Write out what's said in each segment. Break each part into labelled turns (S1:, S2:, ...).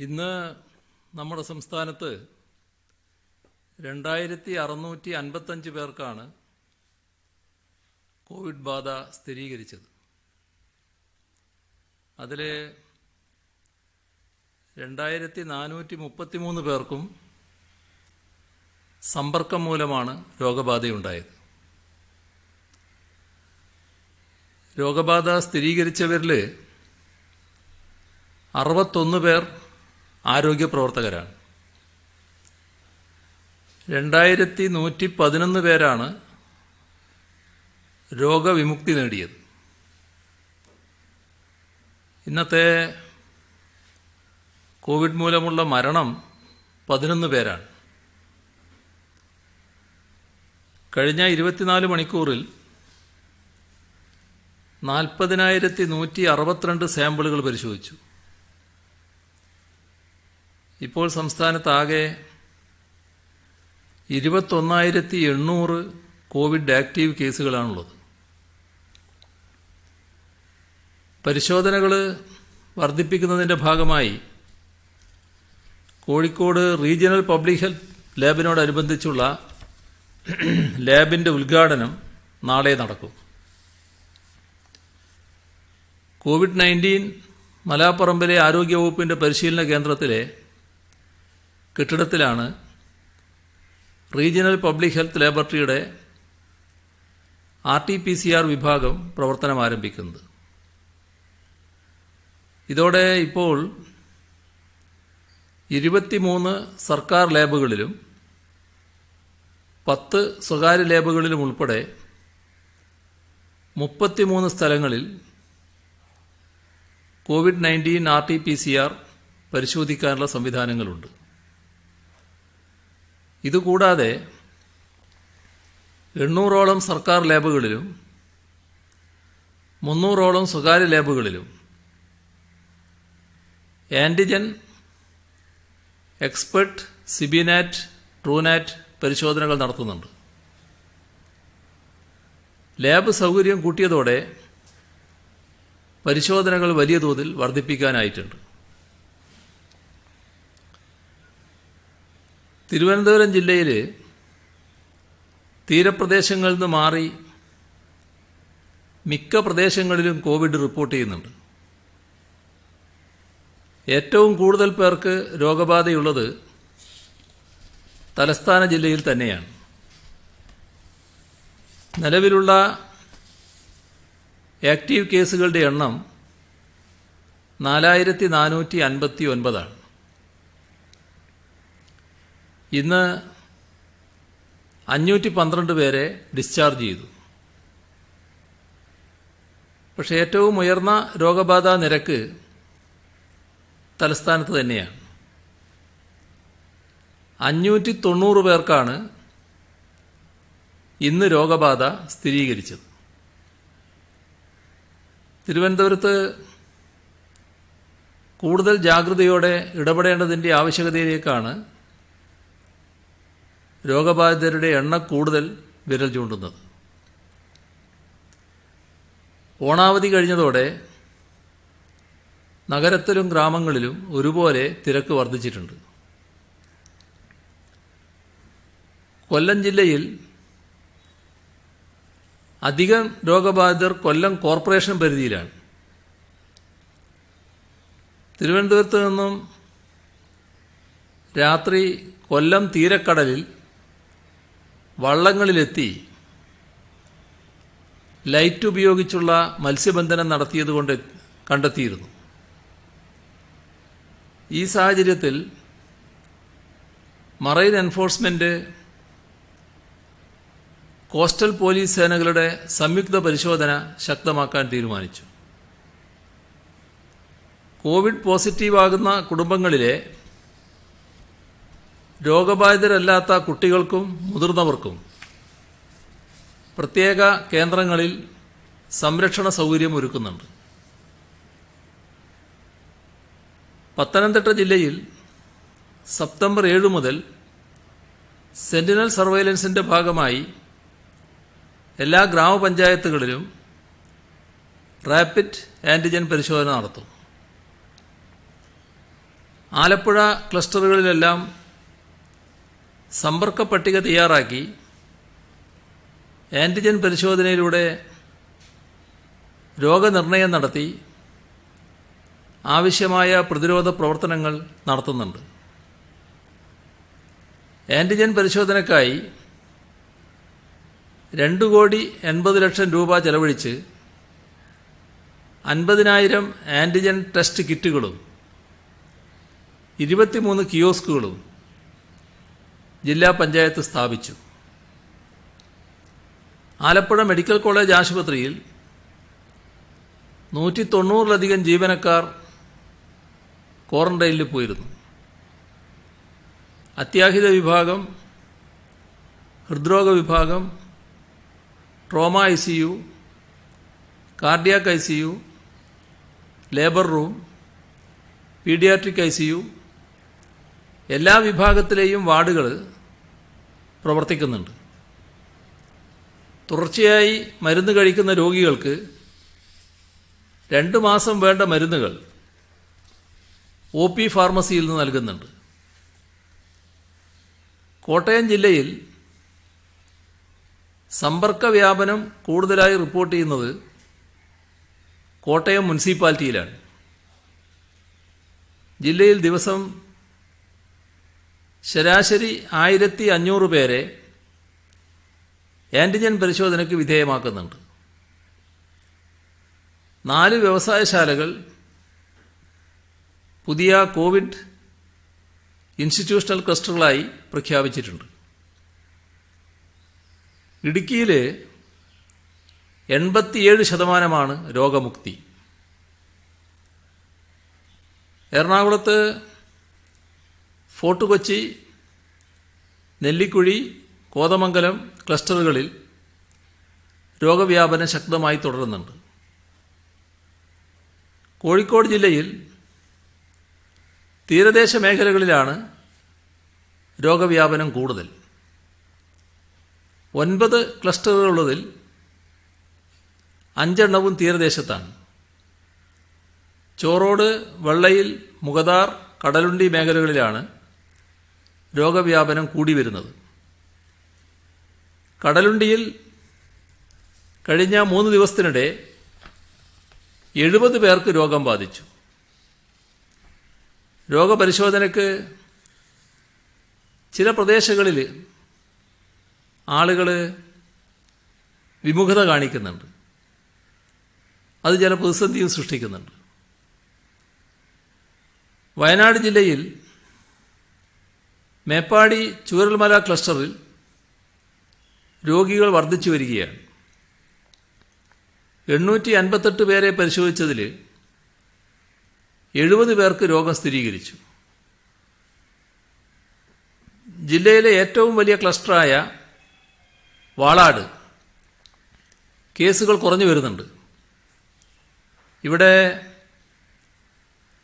S1: ഇന്ന് നമ്മുടെ സംസ്ഥാനത്ത് 2655 പേർക്കാണ് കോവിഡ് ബാധ സ്ഥിരീകരിച്ചത്. അതിൽ 2433 പേർക്കും സമ്പർക്കം മൂലമാണ് രോഗബാധയുണ്ടായത്. രോഗബാധ സ്ഥിരീകരിച്ചവരിൽ 61 പേർ ആരോഗ്യ പ്രവർത്തകരാണ്. 2111 പേരാണ് രോഗവിമുക്തി നേടിയത്. ഇന്നത്തെ കോവിഡ് മൂലമുള്ള മരണം 11 പേരാണ്. കഴിഞ്ഞ 24 മണിക്കൂറിൽ 40,162 സാമ്പിളുകൾ പരിശോധിച്ചു. ഇപ്പോൾ സംസ്ഥാനത്താകെ 21,800 കോവിഡ് ആക്റ്റീവ് കേസുകളാണുള്ളത്. പരിശോധനകൾ വർദ്ധിപ്പിക്കുന്നതിൻ്റെ ഭാഗമായി കോഴിക്കോട് റീജിയണൽ പബ്ലിക് ഹെൽത്ത് ലാബിനോടനുബന്ധിച്ചുള്ള ലാബിൻ്റെ ഉദ്ഘാടനം നാളെ നടക്കും. COVID-19 മലാപ്പറമ്പിലെ ആരോഗ്യവകുപ്പിൻ്റെ പരിശീലന കേന്ദ്രത്തിലെ കെട്ടിടത്തിലാണ് റീജിയണൽ പബ്ലിക് ഹെൽത്ത് ലാബറട്ടറിയുടെ RT-PCR വിഭാഗം പ്രവർത്തനം ആരംഭിക്കുന്നത്. ഇതോടെ ഇപ്പോൾ 23 സർക്കാർ ലാബുകളിലും 10 സ്വകാര്യ ലാബുകളിലും ഉൾപ്പെടെ 33 സ്ഥലങ്ങളിൽ COVID-19 RT-PCR പരിശോധിക്കാനുള്ള സംവിധാനങ്ങളുണ്ട്. ഇതുകൂടാതെ 800ഓളം സർക്കാർ ലാബുകളിലും 300ഓളം സ്വകാര്യ ലാബുകളിലും ആൻറ്റിജൻ, എക്സ്പെർട്ട്, സിബിനാറ്റ്, ട്രൂനാറ്റ് പരിശോധനകൾ നടത്തുന്നുണ്ട്. ലാബ് സൗകര്യം കൂട്ടിയതോടെ പരിശോധനകൾ വലിയ തോതിൽ വർദ്ധിപ്പിക്കാനായിട്ടുണ്ട്. തിരുവനന്തപുരം ജില്ലയിൽ തീരപ്രദേശങ്ങളിൽ നിന്ന് മാറി മിക്ക പ്രദേശങ്ങളിലും കോവിഡ് റിപ്പോർട്ട് ചെയ്യുന്നുണ്ട്. ഏറ്റവും കൂടുതൽ പേർക്ക് രോഗബാധയുള്ളത് തലസ്ഥാന ജില്ലയിൽ തന്നെയാണ്. നിലവിലുള്ള ആക്റ്റീവ് കേസുകളുടെ എണ്ണം 4,459 ആണ്. ഇന്ന് 512 പേരെ ഡിസ്ചാർജ് ചെയ്തു. പക്ഷേ ഏറ്റവും ഉയർന്ന രോഗബാധാ നിരക്ക് തലസ്ഥാനത്ത് തന്നെയാണ്. 590 പേർക്കാണ് ഇന്ന് രോഗബാധ സ്ഥിരീകരിച്ചത്. തിരുവനന്തപുരത്ത് കൂടുതൽ ജാഗ്രതയോടെ ഇടപെടേണ്ടതിൻ്റെ ആവശ്യകതയിലേക്കാണ് രോഗബാധിതരുടെ എണ്ണം കൂടുതൽ വിരൽ ചൂണ്ടുന്നത്. ഓണാവധി കഴിഞ്ഞതോടെ നഗരത്തിലും ഗ്രാമങ്ങളിലും ഒരുപോലെ തിരക്ക് വർദ്ധിച്ചിട്ടുണ്ട്. കൊല്ലം ജില്ലയിൽ അധികം രോഗബാധിതർ കൊല്ലം കോർപ്പറേഷൻ പരിധിയിലാണ്. തിരുവനന്തപുരത്ത് നിന്നും രാത്രി കൊല്ലം തീരക്കടലിൽ വള്ളങ്ങളിലെത്തി ലൈറ്റ് ഉപയോഗിച്ചുള്ള മത്സ്യബന്ധനം നടത്തിയതുകൊണ്ട് കണ്ടെത്തിയിരുന്നു. ഈ സാഹചര്യത്തിൽ മറൈൻ എൻഫോഴ്സ്മെന്റ്, കോസ്റ്റൽ പോലീസ് സേനകളുടെ സംയുക്ത പരിശോധന ശക്തമാക്കാൻ തീരുമാനിച്ചു. കോവിഡ് പോസിറ്റീവാകുന്ന കുടുംബങ്ങളിലെ രോഗബാധിതരല്ലാത്ത കുട്ടികൾക്കും മുതിർന്നവർക്കും പ്രത്യേക കേന്ദ്രങ്ങളിൽ സംരക്ഷണ സൗകര്യം ഒരുക്കുന്നുണ്ട്. പത്തനംതിട്ട ജില്ലയിൽ സെപ്റ്റംബർ 7 മുതൽ സെന്റിനൽ സർവൈലൻസിന്റെ ഭാഗമായി എല്ലാ ഗ്രാമപഞ്ചായത്തുകളിലും റാപ്പിഡ് ആന്റിജൻ പരിശോധന നടത്തും. ആലപ്പുഴ ക്ലസ്റ്ററുകളിലെല്ലാം സമ്പർക്ക പട്ടിക തയ്യാറാക്കി ആൻറ്റിജൻ പരിശോധനയിലൂടെ രോഗനിർണയം നടത്തി ആവശ്യമായ പ്രതിരോധ പ്രവർത്തനങ്ങൾ നടത്തുന്നുണ്ട്. ആൻറ്റിജൻ പരിശോധനയ്ക്കായി 2,80,00,000 രൂപ ചെലവഴിച്ച് 50,000 ആൻറ്റിജൻ ടെസ്റ്റ് കിറ്റുകളും 23 കിയോസ്കുകളും ജില്ലാ പഞ്ചായത്ത് സ്ഥാപിച്ചു. ആലപ്പുഴ മെഡിക്കൽ കോളേജ് ആശുപത്രിയിൽ 190-ലധികം ജീവനക്കാർ ക്വാറന്റൈനിൽ പോയിരുന്നു. അത്യാഹിത വിഭാഗം, ഹൃദ്രോഗ വിഭാഗം, trauma ICU, cardiac ICU, labour room, paediatric ICU എല്ലാ വിഭാഗത്തിലെയും വാർഡുകൾ പ്രവർത്തിക്കുന്നുണ്ട്. തുടർച്ചയായി മരുന്ന് കഴിക്കുന്ന രോഗികൾക്ക് 2 മാസം വേണ്ട മരുന്നുകൾ OP ഫാർമസിയിൽ നിന്ന് നൽകുന്നുണ്ട്. കോട്ടയം ജില്ലയിൽ സമ്പർക്ക വ്യാപനം കൂടുതലായി റിപ്പോർട്ട് ചെയ്യുന്നത് കോട്ടയം മുനിസിപ്പാലിറ്റിയിലാണ്. ജില്ലയിൽ ദിവസം ശരാശരി 1,500 പേരെ ആൻറ്റിജൻ പരിശോധനയ്ക്ക് വിധേയമാക്കുന്നുണ്ട്. 4 വ്യവസായശാലകൾ പുതിയ കോവിഡ് ഇൻസ്റ്റിറ്റ്യൂഷണൽ ക്ലസ്റ്ററുകളായി പ്രഖ്യാപിച്ചിട്ടുണ്ട്. ഇടുക്കിയിൽ 87% രോഗമുക്തി. എറണാകുളത്ത് ഫോർട്ട് കൊച്ചി, നെല്ലിക്കുഴി, കോതമംഗലം ക്ലസ്റ്ററുകളിൽ രോഗവ്യാപനം ശക്തമായി തുടരുന്നുണ്ട്. കോഴിക്കോട് ജില്ലയിൽ തീരദേശ മേഖലകളിലാണ് രോഗവ്യാപനം കൂടുതൽ. 9 ക്ലസ്റ്ററുകളുള്ളതിൽ 5 തീരദേശത്താണ്. ചോറോട്, വെള്ളയിൽ, മുഗദാർ, കടലുണ്ടി മേഖലകളിലാണ് രോഗവ്യാപനം കൂടി വരുന്നത്. കടലുണ്ടിയിൽ കഴിഞ്ഞ 3 ദിവസത്തിനിടെ 70 പേർക്ക് രോഗം ബാധിച്ചു. രോഗപരിശോധനയ്ക്ക് ചില പ്രദേശങ്ങളിൽ ആളുകൾ വിമുഖത കാണിക്കുന്നുണ്ട്. അത് ചില പ്രതിസന്ധിയും സൃഷ്ടിക്കുന്നുണ്ട്. വയനാട് ജില്ലയിൽ മേപ്പാടി ചൂരൽമല ക്ലസ്റ്ററിൽ രോഗികൾ വർദ്ധിച്ചു വരികയാണ്. 858 പേരെ പരിശോധിച്ചതിൽ 70 പേർക്ക് രോഗം സ്ഥിരീകരിച്ചു. ജില്ലയിലെ ഏറ്റവും വലിയ ക്ലസ്റ്ററായ വാളാട് കേസുകൾ കുറഞ്ഞു വരുന്നുണ്ട്. ഇവിടെ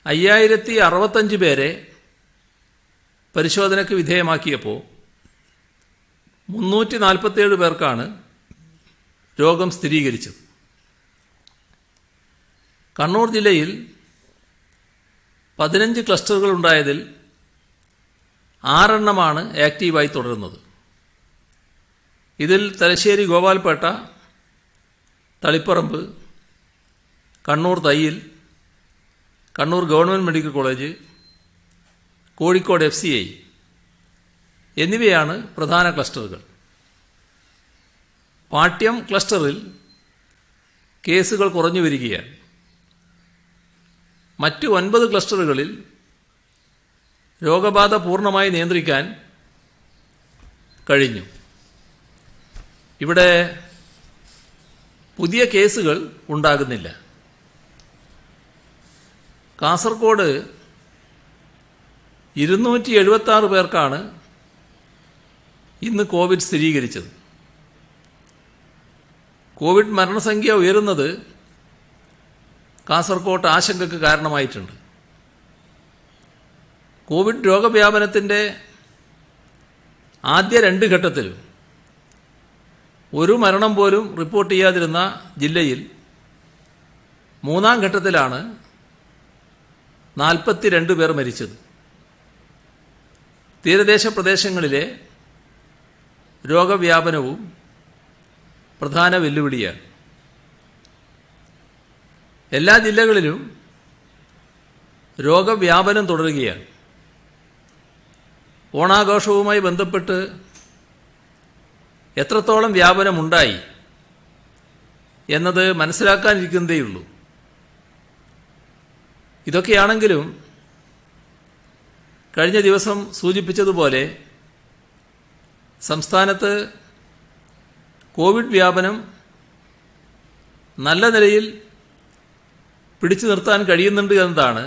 S1: 5065 പേരെ പരിശോധനയ്ക്ക് വിധേയമാക്കിയപ്പോൾ 347 പേർക്കാണ് രോഗം സ്ഥിരീകരിച്ചത്. കണ്ണൂർ ജില്ലയിൽ 15 ക്ലസ്റ്ററുകൾ ഉണ്ടായതിൽ 6 ആക്റ്റീവായി തുടരുന്നത്. ഇതിൽ Thalassery Gopalpetta, Taliparamba, Kannur Thayyil, Kannur government medical college, Kozhikode FCI എന്നിവയാണ് പ്രധാന ക്ലസ്റ്ററുകൾ. പാട്യം ക്ലസ്റ്ററിൽ കേസുകൾ കുറഞ്ഞു വരികയാണ്. മറ്റ് 9 ക്ലസ്റ്ററുകളിൽ രോഗബാധ പൂർണ്ണമായി നിയന്ത്രിക്കാൻ കഴിഞ്ഞു. ഇവിടെ പുതിയ കേസുകൾ ഉണ്ടാകുന്നില്ല. കാസർഗോഡ് 276 പേർക്കാണ് ഇന്ന് കോവിഡ് സ്ഥിരീകരിച്ചത്. കോവിഡ് മരണസംഖ്യ ഉയരുന്നത് കാസർഗോഡ് ആശങ്കയ്ക്ക് കാരണമായിട്ടുണ്ട്. കോവിഡ് രോഗവ്യാപനത്തിൻ്റെ ആദ്യ 2 ഘട്ടത്തിലും ഒരു മരണം പോലും റിപ്പോർട്ട് ചെയ്യാതിരുന്ന ജില്ലയിൽ 3-ാം ഘട്ടത്തിലാണ് 42 പേർ മരിച്ചത്. തീരദേശ പ്രദേശങ്ങളിലെ രോഗവ്യാപനവും പ്രധാന വെല്ലുവിളിയാണ്. എല്ലാ ജില്ലകളിലും രോഗവ്യാപനം തുടരുകയാണ്. ഓണാഘോഷവുമായി ബന്ധപ്പെട്ട് എത്രത്തോളം വ്യാപനമുണ്ടായി എന്നത് മനസ്സിലാക്കാനിരിക്കുന്നതേയുള്ളൂ. ഇതൊക്കെയാണെങ്കിലും കഴിഞ്ഞ ദിവസം സൂചിപ്പിച്ചതുപോലെ സംസ്ഥാനത്ത് കോവിഡ് വ്യാപനം നല്ല നിലയിൽ പിടിച്ചു നിർത്താൻ കഴിയുന്നുണ്ട് എന്നതാണ്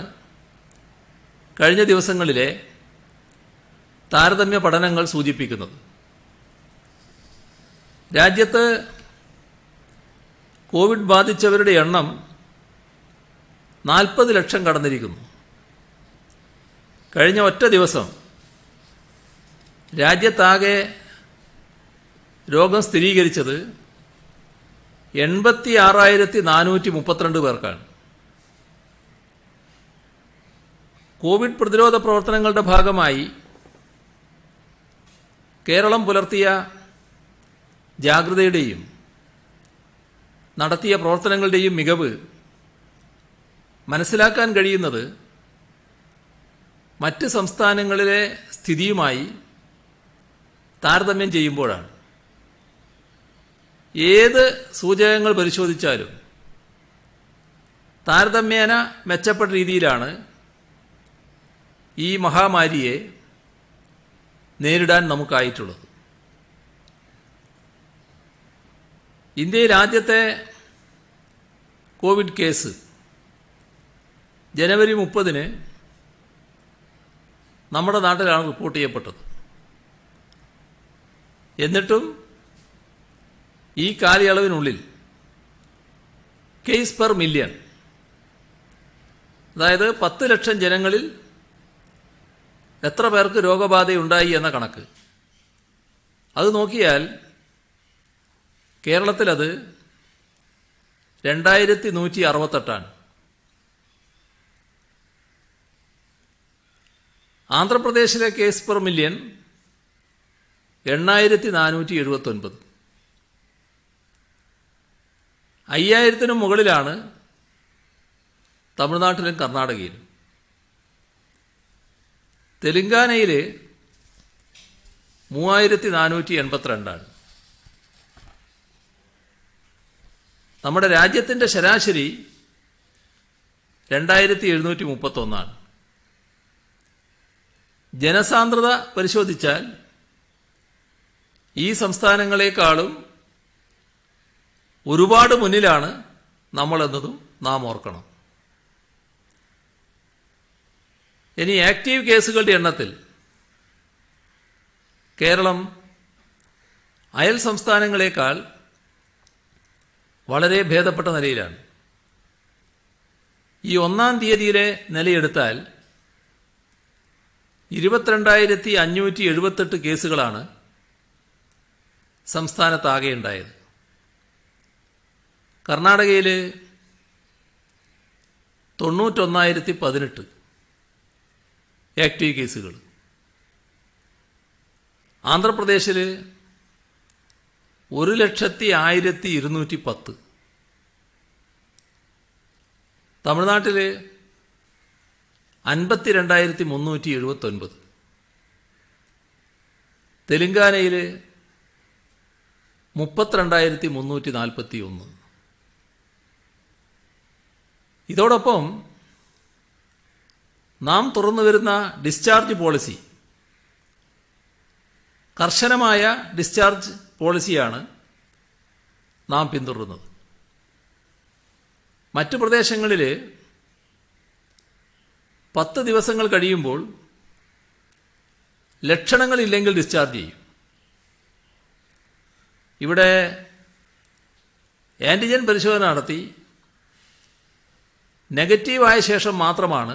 S1: കഴിഞ്ഞ ദിവസങ്ങളിലെ താരതമ്യ പഠനങ്ങൾ സൂചിപ്പിക്കുന്നത്. രാജ്യത്ത് കോവിഡ് ബാധിച്ചവരുടെ എണ്ണം 40 ലക്ഷം കടന്നിരിക്കുന്നു. കഴിഞ്ഞ ഒറ്റ ദിവസം രാജ്യത്താകെ രോഗം സ്ഥിരീകരിച്ചത് 86,432 പേർക്കാണ്. കോവിഡ് പ്രതിരോധ പ്രവർത്തനങ്ങളുടെ ഭാഗമായി കേരളം പുലർത്തിയ ജാഗ്രതയുടെയും നടത്തിയ പ്രവർത്തനങ്ങളുടെയും മികവ് മനസ്സിലാക്കാൻ കഴിയുന്നത് മറ്റ് സംസ്ഥാനങ്ങളിലെ സ്ഥിതിയുമായി താരതമ്യം ചെയ്യുമ്പോഴാണ്. ഏത് സൂചകങ്ങൾ പരിശോധിച്ചാലും താരതമ്യേന മെച്ചപ്പെട്ട രീതിയിലാണ് ഈ മഹാമാരിയെ നേരിടാൻ നമുക്കായിട്ടുള്ളത്. ഇന്ത്യയിൽ ആദ്യത്തെ കോവിഡ് കേസ് ജനുവരി 30 നമ്മുടെ നാട്ടിലാണ് റിപ്പോർട്ട് ചെയ്യപ്പെട്ടത്. എന്നിട്ടും ഈ കാലയളവിനുള്ളിൽ കേസ് പെർ മില്യൺ, അതായത് 10 ലക്ഷം ജനങ്ങളിൽ എത്ര പേർക്ക് രോഗബാധയുണ്ടായി എന്ന കണക്ക്, അത് നോക്കിയാൽ കേരളത്തിലത് 2168. ആന്ധ്രാപ്രദേശിലെ കേസ് പെർ മില്യൺ 8479. 5000-നും മുകളിലാണ് തമിഴ്നാട്ടിലും കർണാടകയിലും. തെലങ്കാനയിൽ 3482. നമ്മുടെ രാജ്യത്തിൻ്റെ ശരാശരി 2731. ജനസാന്ദ്രത പരിശോധിച്ചാൽ ഈ സംസ്ഥാനങ്ങളെക്കാളും ഒരുപാട് മുന്നിലാണ് നമ്മളെന്നതും നാം ഓർക്കണം. ഇനി ആക്റ്റീവ് കേസുകളുടെ എണ്ണത്തിൽ കേരളം അയൽ സംസ്ഥാനങ്ങളെക്കാൾ വളരെ ഭേദപ്പെട്ട നിലയിലാണ്. ഈ 1-ാം തീയതിയിലെ നിലയെടുത്താൽ 22,578 കേസുകളാണ് സംസ്ഥാനത്താകെ ഉണ്ടായത്. കർണാടകയിൽ 91,018 ആക്റ്റീവ് കേസുകൾ. ആന്ധ്രാപ്രദേശിൽ 1,01,210. തമിഴ്നാട്ടിൽ 52,379. തെലങ്കാനയിൽ 32,341. ഇതോടൊപ്പം നാം തുറന്നു വരുന്ന ഡിസ്ചാർജ് പോളിസി, കർശനമായ ഡിസ്ചാർജ് പോളിസിയാണ് നാം പിന്തുടരുന്നത്. മറ്റു പ്രദേശങ്ങളിൽ 10 ദിവസങ്ങൾ കഴിയുമ്പോൾ ലക്ഷണങ്ങളില്ലെങ്കിൽ ഡിസ്ചാർജ് ചെയ്യും. ഇവിടെ ആൻറ്റിജൻ പരിശോധന നടത്തി നെഗറ്റീവായ ശേഷം മാത്രമാണ്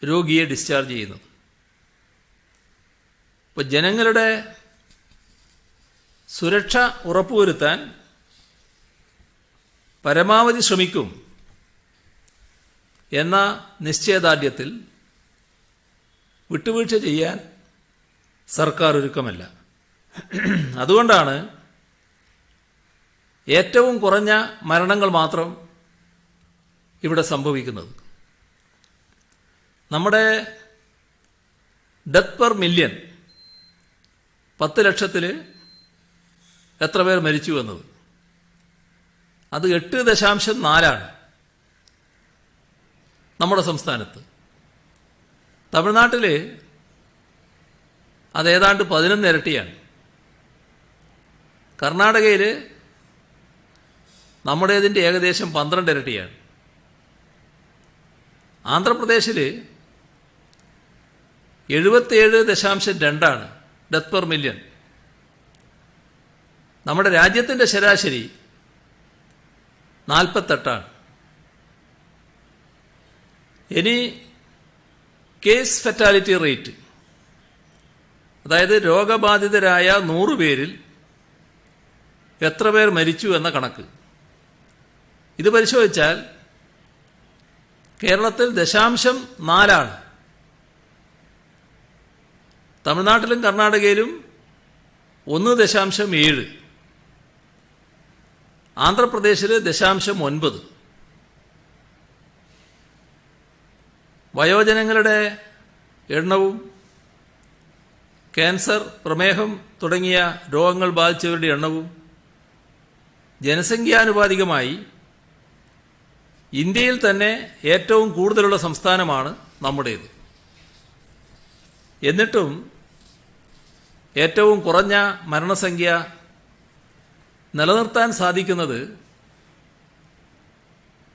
S1: രോഗിയെ ഡിസ്ചാർജ് ചെയ്യുന്നത്. അപ്പോൾ ജനങ്ങളുടെ സുരക്ഷ ഉറപ്പുവരുത്താൻ പരമാവധി ശ്രമിക്കും എന്ന നിശ്ചയദാർഢ്യത്തിൽ വിട്ടുവീഴ്ച ചെയ്യാൻ സർക്കാർ ഒരുക്കമല്ല. അതുകൊണ്ടാണ് ഏറ്റവും കുറഞ്ഞ മരണങ്ങൾ മാത്രം ഇവിടെ സംഭവിക്കുന്നത്. നമ്മുടെ ഡെത്ത് പെർ മില്യൺ 10 ലക്ഷത്തിൽ എത്ര പേർ മരിച്ചു എന്നത്, അത് 8.4 നമ്മുടെ സംസ്ഥാനത്ത്. തമിഴ്നാട്ടിൽ അത് ഏതാണ്ട് 11 ഇരട്ടിയാണ്. കർണാടകയിൽ നമ്മുടേതിൻ്റെ ഏകദേശം 12 ഇരട്ടിയാണ്. ആന്ധ്രാപ്രദേശിൽ 77.2 ഡെത്ത് പെർ മില്യൺ. നമ്മുടെ രാജ്യത്തിൻ്റെ ശരാശരി 48. ഇനി കേസ് ഫെറ്റാലിറ്റി റേറ്റ്, അതായത് രോഗബാധിതരായ 100 പേരിൽ എത്ര പേർ മരിച്ചു എന്ന കണക്ക്, ഇത് പരിശോധിച്ചാൽ കേരളത്തിൽ 0.4. തമിഴ്നാട്ടിലും കർണാടകയിലും 1.7. ആന്ധ്രാപ്രദേശിൽ 0.9. വയോജനങ്ങളുടെ എണ്ണവും ക്യാൻസർ, പ്രമേഹം തുടങ്ങിയ രോഗങ്ങൾ ബാധിച്ചവരുടെ എണ്ണവും ജനസംഖ്യാനുപാതികമായി ഇന്ത്യയിൽ തന്നെ ഏറ്റവും കൂടുതലുള്ള സംസ്ഥാനമാണ് നമ്മുടേത്. എന്നിട്ടും ഏറ്റവും കുറഞ്ഞ മരണസംഖ്യ നിലനിർത്താൻ സാധിക്കുന്നത്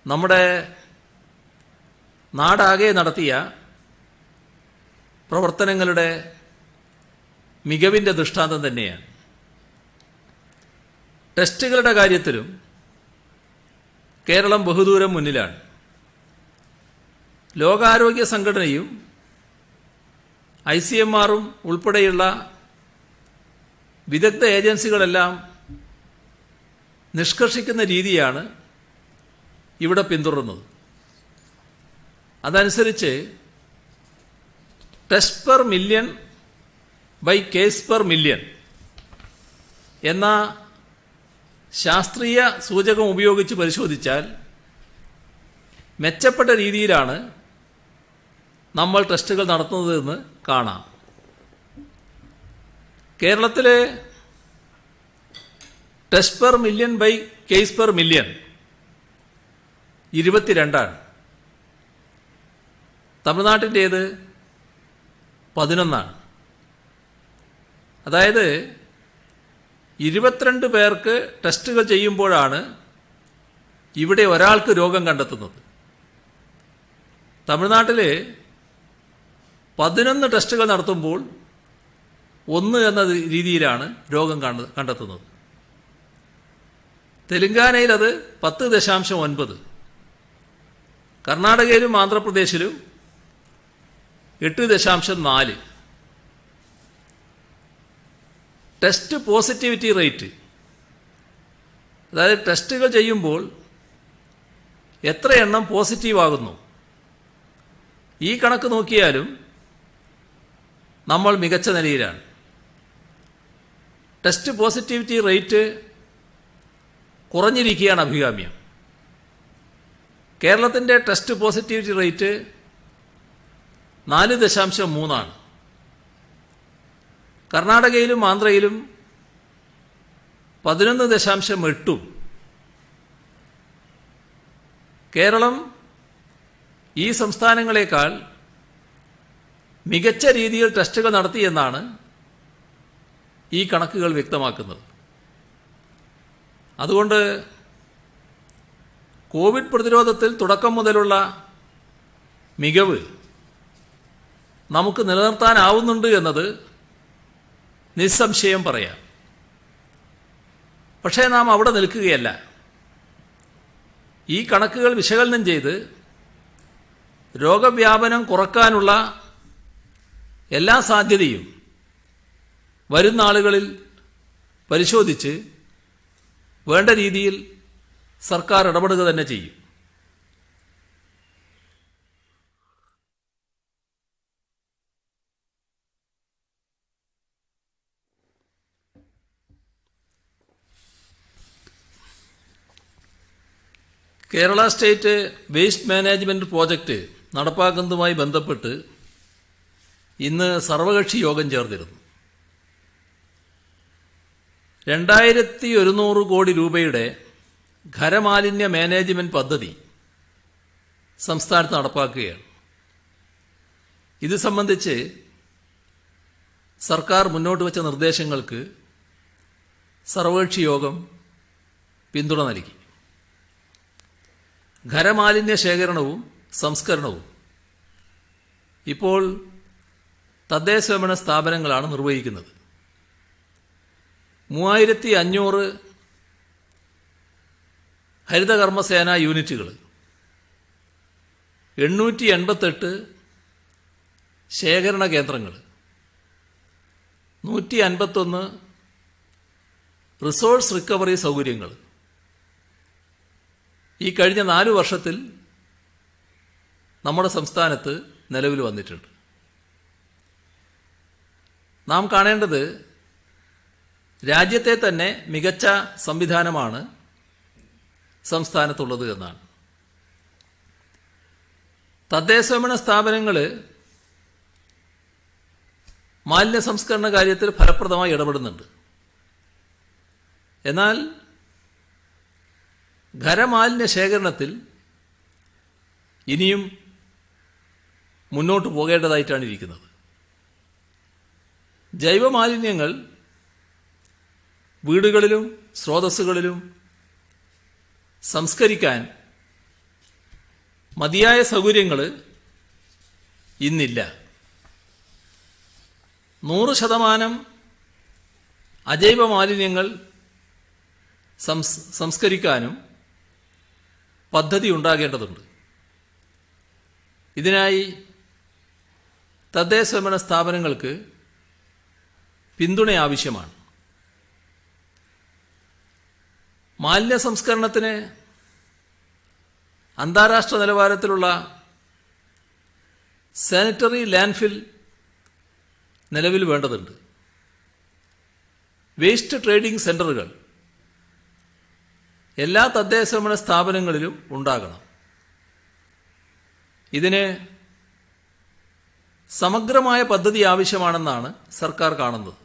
S1: നമ്മുടെ നാടാകെ നടത്തിയ പ്രവർത്തനങ്ങളുടെ മികവിൻ്റെ ദൃഷ്ടാന്തം തന്നെയാണ്. ടെസ്റ്റുകളുടെ കാര്യത്തിലും കേരളം ബഹുദൂരം മുന്നിലാണ്. ലോകാരോഗ്യ സംഘടനയും ICMR-ഉം ഉൾപ്പെടെയുള്ള വിദഗ്ധ ഏജൻസികളെല്ലാം നിഷ്കർഷിക്കുന്ന രീതിയാണ് ഇവിടെ പിന്തുടരുന്നത്. അതനുസരിച്ച് test per million by case per million എന്ന ശാസ്ത്രീയ സൂചകം ഉപയോഗിച്ച് പരിശോധിച്ചാൽ മെച്ചപ്പെട്ട രീതിയിലാണ് നമ്മൾ ടെസ്റ്റുകൾ നടത്തുന്നതെന്ന് കാണാം. കേരളത്തിലെ test per million by case per million 22. തമിഴ്നാട്ടിൻ്റേത് 11. അതായത് 22 പേർക്ക് ടെസ്റ്റുകൾ ചെയ്യുമ്പോഴാണ് ഇവിടെ ഒരാൾക്ക് രോഗം കണ്ടെത്തുന്നത്. തമിഴ്നാട്ടിൽ 11 ടെസ്റ്റുകൾ നടത്തുമ്പോൾ 1 എന്ന രീതിയിലാണ് രോഗം കണ്ടെത്തുന്നത്. തെലങ്കാനയിൽ അത് 10.9. കർണാടകയിലും ആന്ധ്രാപ്രദേശിലും 8.4. ടെസ്റ്റ് പോസിറ്റിവിറ്റി റേറ്റ്, അതായത് ടെസ്റ്റുകൾ ചെയ്യുമ്പോൾ എത്ര എണ്ണം പോസിറ്റീവാകുന്നു, ഈ കണക്ക് നോക്കിയാലും നമ്മൾ മികച്ച നിലയിലാണ്. ടെസ്റ്റ് പോസിറ്റിവിറ്റി റേറ്റ് കുറഞ്ഞിരിക്കുകയാണ് അഭികാമ്യം. കേരളത്തിൻ്റെ ടെസ്റ്റ് പോസിറ്റിവിറ്റി റേറ്റ് 4.3. കർണാടകയിലും ആന്ധ്രയിലും 11.8. കേരളം ഈ സംസ്ഥാനങ്ങളെക്കാൾ മികച്ച രീതിയിൽ ടെസ്റ്റുകൾ നടത്തിയെന്നാണ് ഈ കണക്കുകൾ വ്യക്തമാക്കുന്നത്. അതുകൊണ്ട് കോവിഡ് പ്രതിരോധത്തിൽ തുടക്കം മുതലുള്ള മികവ് നമുക്ക് നിലനിർത്താനാവുന്നുണ്ട് എന്നത് നിസ്സംശയം പറയാം. പക്ഷേ നാം അവിടെ നിൽക്കുകയല്ല. ഈ കണക്കുകൾ വിശകലനം ചെയ്ത് രോഗവ്യാപനം കുറയ്ക്കാനുള്ള എല്ലാ സാധ്യതയും വരുന്ന ആളുകളിൽ പരിശോധിച്ച് വേണ്ട രീതിയിൽ സർക്കാർ ഇടപെടുക തന്നെ ചെയ്യും. Kerala state waste management project നടപ്പാക്കുന്നതുമായി ബന്ധപ്പെട്ട് ഇന്ന് സർവകക്ഷി യോഗം ചേർന്നിരുന്നു. 2100 കോടി രൂപയുടെ ഖരമാലിന്യ മാനേജ്മെൻറ്റ് പദ്ധതി സംസ്ഥാനത്ത് നടപ്പാക്കുകയാണ്. ഇത് സംബന്ധിച്ച് സർക്കാർ മുന്നോട്ട് വച്ച നിർദ്ദേശങ്ങൾക്ക് സർവകക്ഷി യോഗം പിന്തുണ നൽകി. ഖരമാലിന്യ ശേഖരണവും സംസ്കരണവും ഇപ്പോൾ തദ്ദേശഭരണ സ്ഥാപനങ്ങളാണ് നിർവഹിക്കുന്നത്. 3500 ഹരിതകർമ്മസേന യൂണിറ്റുകൾ, 888 ശേഖരണ കേന്ദ്രങ്ങൾ, 151 റിസോഴ്സ് റിക്കവറി സൗകര്യങ്ങൾ ഈ കഴിഞ്ഞ 4 വർഷത്തിൽ നമ്മുടെ സംസ്ഥാനത്ത് നിലവിൽ വന്നിട്ടുണ്ട്. നാം കാണേണ്ടത് രാജ്യത്തെ തന്നെ മികച്ച സംവിധാനമാണ് സംസ്ഥാനത്തുള്ളത് എന്നാണ്. തദ്ദേശഭരണ സ്ഥാപനങ്ങൾ മാലിന്യ സംസ്കരണ കാര്യത്തിൽ ഫലപ്രദമായി ഇടപെടുന്നുണ്ട്. എന്നാൽ ഖരമാലിന്യ ശേഖരണത്തിൽ ഇനിയും മുന്നോട്ട് പോകേണ്ടതായിട്ടാണ് ഇരിക്കുന്നത്. ജൈവമാലിന്യങ്ങൾ വീടുകളിലും സ്രോതസ്സുകളിലും സംസ്കരിക്കാൻ മതിയായ സൗകര്യങ്ങൾ ഇന്നില്ല. 100% അജൈവ മാലിന്യങ്ങൾ സംസ്കരിക്കാനും പദ്ധതി ഉണ്ടാകേണ്ടതുണ്ട്. ഇതിനായി തദ്ദേശഭരണ സ്ഥാപനങ്ങൾക്ക് പിന്തുണ ആവശ്യമാണ്. മാലിന്യ സംസ്കരണത്തിന് അന്താരാഷ്ട്ര നിലവാരത്തിലുള്ള സാനിറ്ററി ലാൻഡ്ഫിൽ നിലവിൽ വേണ്ടതുണ്ട്. വേസ്റ്റ് ട്രേഡിംഗ് സെൻ്ററുകൾ എല്ലാ തദ്ദേശഭരണ സ്ഥാപനങ്ങളിലും ഉണ്ടാകണം. ഇതിന് സമഗ്രമായ പദ്ധതി ആവശ്യമാണെന്നാണ് സർക്കാർ കാണുന്നത്.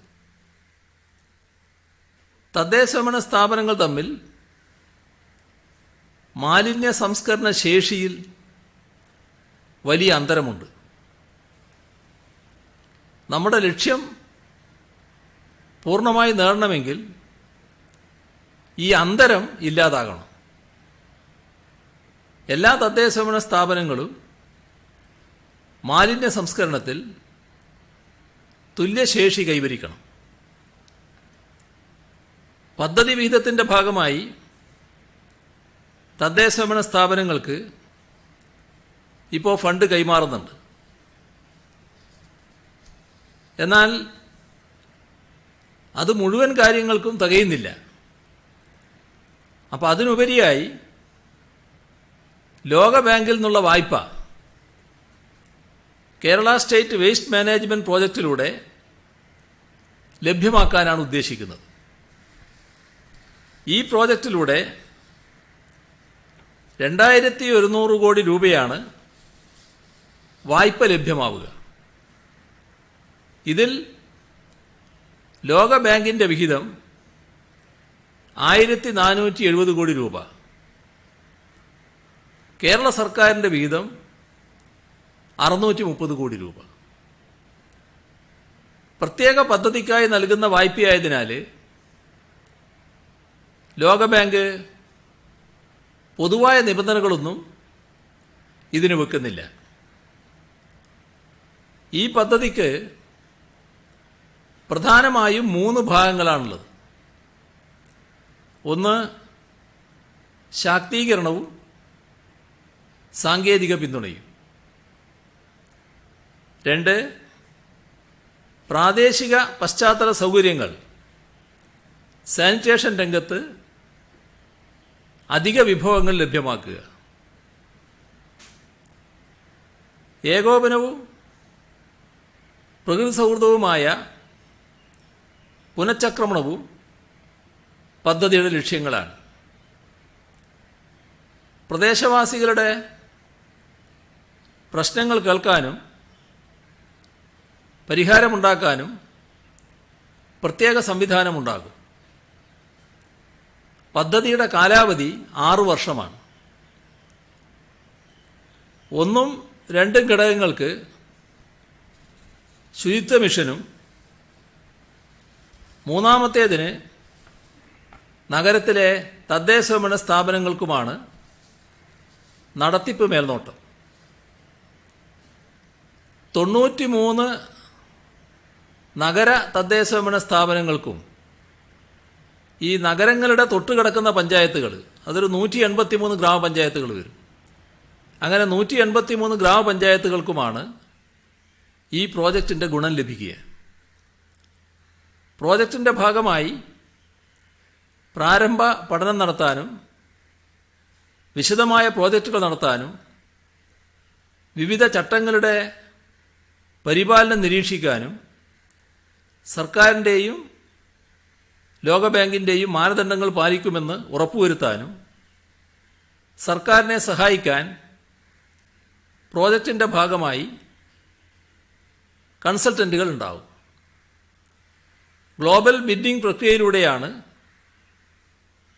S1: തദ്ദേശഭരണ സ്ഥാപനങ്ങൾ തമ്മിൽ മാലിന്യ സംസ്കരണ ശേഷിയിൽ വലിയ അന്തരമുണ്ട്. നമ്മുടെ ലക്ഷ്യം പൂർണ്ണമായി നേടണമെങ്കിൽ ഈ അന്തരം ഇല്ലാതാകണം. എല്ലാ തദ്ദേശഭരണ സ്ഥാപനങ്ങളും മാലിന്യ സംസ്കരണത്തിൽ തുല്യശേഷി കൈവരിക്കണം. പദ്ധതി വിഹിതത്തിൻ്റെ ഭാഗമായി തദ്ദേശഭരണ സ്ഥാപനങ്ങൾക്ക് ഇപ്പോൾ ഫണ്ട് കൈമാറുന്നുണ്ട്. എന്നാൽ അത് മുഴുവൻ കാര്യങ്ങൾക്കും തികയുന്നില്ല. അപ്പോൾ അതിനുപരിയായി ലോകബാങ്കിൽ നിന്നുള്ള വായ്പ കേരള സ്റ്റേറ്റ് വേസ്റ്റ് മാനേജ്മെൻറ്റ് പ്രോജക്റ്റിലൂടെ ലഭ്യമാക്കാനാണ് ഉദ്ദേശിക്കുന്നത്. ഈ പ്രോജക്റ്റിലൂടെ 2100 കോടി രൂപയാണ് വായ്പ ലഭ്യമാവുക. ഇതിൽ ലോകബാങ്കിൻ്റെ വിഹിതം 1470 കോടി രൂപ, കേരള സർക്കാരിൻ്റെ വിഹിതം 630 കോടി രൂപ. പ്രത്യേക പദ്ധതിക്കായി നൽകുന്ന വായ്പയായതിനാൽ ലോകബാങ്ക് പൊതുവായ നിബന്ധനകളൊന്നും ഇതിന് വെക്കുന്നില്ല. ഈ പദ്ധതിക്ക് പ്രധാനമായും 3 ഭാഗങ്ങളാണുള്ളത്. ഒന്ന് ശാക്തീകരണവും സാങ്കേതിക പിന്തുണയും. 2 പ്രാദേശിക പശ്ചാത്തല സൗകര്യങ്ങൾ, സാനിറ്റേഷൻ രംഗത്ത് അധിക വിഭവങ്ങൾ ലഭ്യമാക്കുക. ഏകോപനവും പ്രകൃതി സൗഹൃദവുമായ പുനഃചക്രമണവും പദ്ധതിയുടെ ലക്ഷ്യങ്ങളാണ്. പ്രദേശവാസികളുടെ പ്രശ്നങ്ങൾ കേൾക്കാനും പരിഹാരമുണ്ടാക്കാനും പ്രത്യേക സംവിധാനമുണ്ടാകും. പദ്ധതിയുടെ കാലാവധി 6 വർഷമാണ്. 1ഉം 2ഉം ഘടകങ്ങൾക്ക് ശുചിത്വ മിഷനും 3ാമത്തേതിന് നഗരത്തിലെ തദ്ദേശഭരണ സ്ഥാപനങ്ങൾക്കുമാണ് നടത്തിപ്പ് മേൽനോട്ടം. 93 നഗര തദ്ദേശഭരണ സ്ഥാപനങ്ങൾക്കും ഈ നഗരങ്ങളുടെ തൊട്ടുകിടക്കുന്ന പഞ്ചായത്തുകൾ, അതൊരു 183 ഗ്രാമപഞ്ചായത്തുകൾ വരും. അങ്ങനെ 183 ഗ്രാമപഞ്ചായത്തുകൾക്കുമാണ് ഈ പ്രോജക്റ്റിൻ്റെ ഗുണം ലഭിക്കുക. പ്രോജക്റ്റിൻ്റെ ഭാഗമായി പ്രാരംഭ പഠനം നടത്താനും വിശദമായ പ്രോജക്റ്റുകൾ നടത്താനും വിവിധ ചട്ടങ്ങളുടെ പരിപാലനം നിരീക്ഷിക്കാനും സർക്കാരിൻ്റെയും ലോകബാങ്കിൻ്റെയും മാനദണ്ഡങ്ങൾ പാലിക്കുമെന്ന് ഉറപ്പുവരുത്താനും സർക്കാരിനെ സഹായിക്കാൻ പ്രോജക്റ്റിൻ്റെ ഭാഗമായി കൺസൾട്ടന്റുകൾ ഉണ്ടാവും. ഗ്ലോബൽ ബിഡ്ഡിംഗ് പ്രക്രിയയിലൂടെയാണ്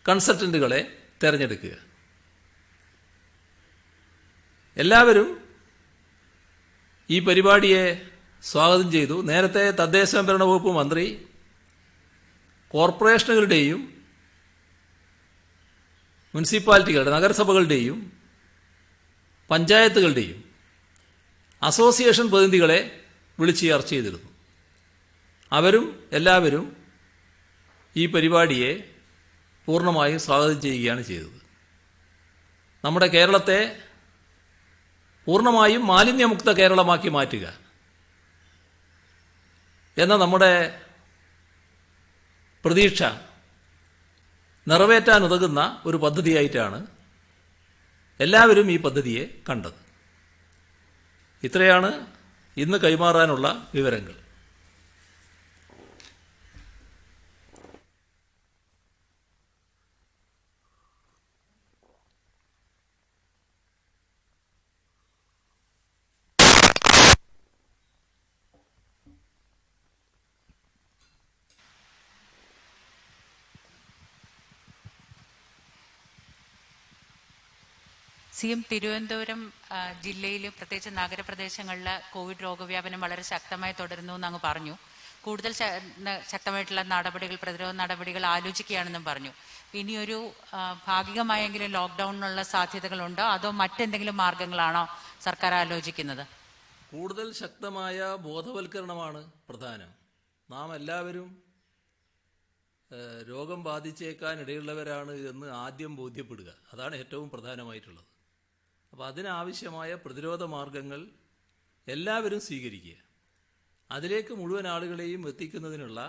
S1: കൺസൾട്ടന്റുകളെ തിരഞ്ഞെടുക്കുക. എല്ലാവരും ഈ പരിപാടിയെ സ്വാഗതം ചെയ്തു. നേരത്തെ തദ്ദേശ ഭരണ വകുപ്പ് മന്ത്രി കോർപ്പറേഷനുകളുടെയും മുനിസിപ്പാലിറ്റികളുടെ നഗരസഭകളുടെയും പഞ്ചായത്തുകളുടെയും അസോസിയേഷൻ പ്രതിനിധികളെ വിളിച്ച് ചർച്ച ചെയ്തിരുന്നു. അവരും എല്ലാവരും ഈ പരിപാടിയെ പൂർണ്ണമായും സ്വാഗതം ചെയ്യുകയാണ് ചെയ്തത്. നമ്മുടെ കേരളത്തെ പൂർണ്ണമായും മാലിന്യമുക്ത കേരളമാക്കി മാറ്റുക എന്ന നമ്മുടെ പ്രതീക്ഷ നിറവേറ്റാനുതകുന്ന ഒരു പദ്ധതിയായിട്ടാണ് എല്ലാവരും ഈ പദ്ധതിയെ കണ്ടത്. ഇത്രയാണ് ഇന്ന് കൈമാറാനുള്ള വിവരങ്ങൾ.
S2: CM തിരുവനന്തപുരം ജില്ലയിൽ പ്രത്യേകിച്ച് നഗരപ്രദേശങ്ങളിൽ കോവിഡ് രോഗവ്യാപനം വളരെ ശക്തമായി തുടരുന്നു എന്നങ്ങ് പറഞ്ഞു. കൂടുതൽ ശക്തമായിട്ടുള്ള നടപടികൾ, പ്രതിരോധ നടപടികൾ ആലോചിക്കുകയാണെന്നും പറഞ്ഞു. ഇനിയൊരു ഭാഗികമായെങ്കിലും ലോക്ക്ഡൌണിനുള്ള സാധ്യതകളുണ്ടോ, അതോ മറ്റെന്തെങ്കിലും മാർഗങ്ങളാണോ സർക്കാർ ആലോചിക്കുന്നത്?
S1: കൂടുതൽ ശക്തമായ ബോധവൽക്കരണമാണ് പ്രധാനം. നാം എല്ലാവരും രോഗം ബാധിച്ചേക്കാൻ ഇടയുള്ളവരാണ് എന്ന് ആദ്യം ബോധ്യപ്പെടുക. അതാണ് ഏറ്റവും പ്രധാനമായിട്ടുള്ളത്. അപ്പോൾ അതിനാവശ്യമായ പ്രതിരോധ മാർഗങ്ങൾ എല്ലാവരും സ്വീകരിക്കുക. അതിലേക്ക് മുഴുവൻ ആളുകളെയും എത്തിക്കുന്നതിനുള്ള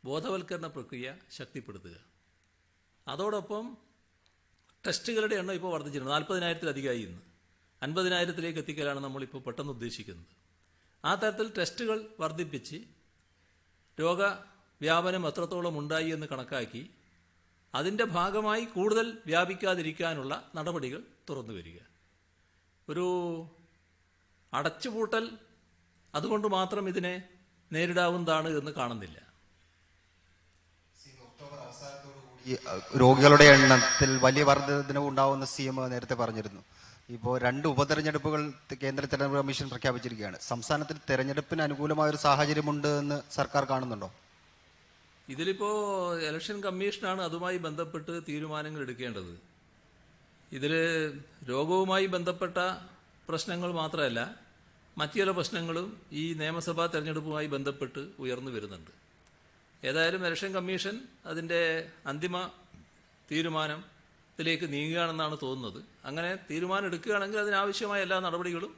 S1: ബോധവൽക്കരണ പ്രക്രിയ ശക്തിപ്പെടുത്തുക. അതോടൊപ്പം ടെസ്റ്റുകളുടെ എണ്ണം ഇപ്പോൾ വർദ്ധിച്ചിട്ടുണ്ട്. 40,000-ലധികമായി. ഇന്ന് 50,000-ലേക്ക് എത്തിക്കലാണ് നമ്മളിപ്പോൾ പെട്ടെന്ന് ഉദ്ദേശിക്കുന്നത്. ആ തരത്തിൽ ടെസ്റ്റുകൾ വർദ്ധിപ്പിച്ച് രോഗവ്യാപനം എത്രത്തോളം ഉണ്ടായി എന്ന് കണക്കാക്കി അതിൻ്റെ ഭാഗമായി കൂടുതൽ വ്യാപിക്കാതിരിക്കാനുള്ള നടപടികൾ തുറന്നു വരിക. ഒരു അടച്ചുപൂട്ടൽ അതുകൊണ്ട് മാത്രം ഇതിനെ നേരിടാവുന്നതാണ് എന്ന് കാണുന്നില്ല.
S3: രോഗികളുടെ എണ്ണത്തിൽ വലിയ വർധനവ് ഉണ്ടാവുന്ന CM നേരത്തെ പറഞ്ഞിരുന്നു. ഇപ്പോൾ 2 ഉപതെരഞ്ഞെടുപ്പുകൾ കേന്ദ്ര തെരഞ്ഞെടുപ്പ് കമ്മീഷൻ പ്രഖ്യാപിച്ചിരിക്കുകയാണ്. സംസ്ഥാനത്തിൽ തെരഞ്ഞെടുപ്പിന് അനുകൂലമായ ഒരു സാഹചര്യമുണ്ട് എന്ന് സർക്കാർ കാണുന്നുണ്ടോ?
S1: ഇതിലിപ്പോൾ ഇലക്ഷൻ കമ്മീഷനാണ് അതുമായി ബന്ധപ്പെട്ട് തീരുമാനങ്ങൾ എടുക്കേണ്ടത്. ഇതിൽ രോഗവുമായി ബന്ധപ്പെട്ട പ്രശ്നങ്ങൾ മാത്രമല്ല, മറ്റു ചില പ്രശ്നങ്ങളും ഈ നിയമസഭാ തെരഞ്ഞെടുപ്പുമായി ബന്ധപ്പെട്ട് ഉയർന്നു വരുന്നുണ്ട്. ഏതായാലും ഇലക്ഷൻ കമ്മീഷൻ അതിൻ്റെ അന്തിമ തീരുമാനത്തിലേക്ക് നീങ്ങുകയാണെന്നാണ് തോന്നുന്നത്. അങ്ങനെ തീരുമാനം എടുക്കുകയാണെങ്കിൽ അതിനാവശ്യമായ എല്ലാ നടപടികളും